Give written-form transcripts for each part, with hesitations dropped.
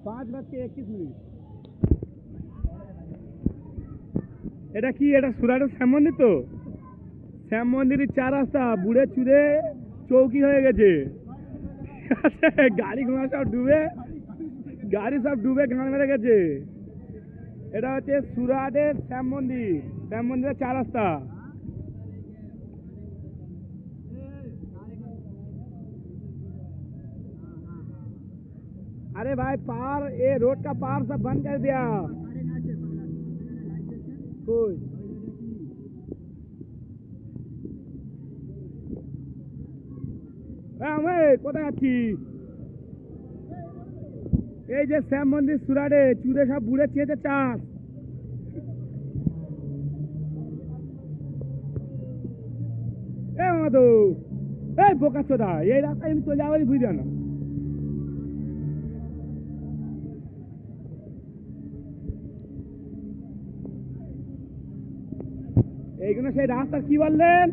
5:21। এটা কি? এটা সুরাটের শ্যাম মন্দির তো? শ্যাম মন্দিরের 4 রাস্তা বুড়ে চুড়ে চৌকি হয়ে গেছে। গাড়ি ঘোড়া সব ডুবে, গাড়ি সব ডুবে গান মেরে গেছে। এটা হচ্ছে সুরাটের শ্যাম মন্দির। শ্যাম মন্দিরের 4 রাস্তা। अरे भाई पार, ये रोड का पार सब बंद कर दिया कोई। কোথায় আছি? এই যে শ্যাম মন্দির সুরাটে, চুড়ে সব বুড়ে চেয়েছে চাষ। তো এই বোকা চোদা, এই রাস্তায় আমি চলে যাওয়ারই বুঝি না। এইগুলো সেই রাস্তা কি বললেন?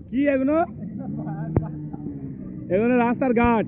কি এগুলো? এগুলো রাস্তার ঘাট।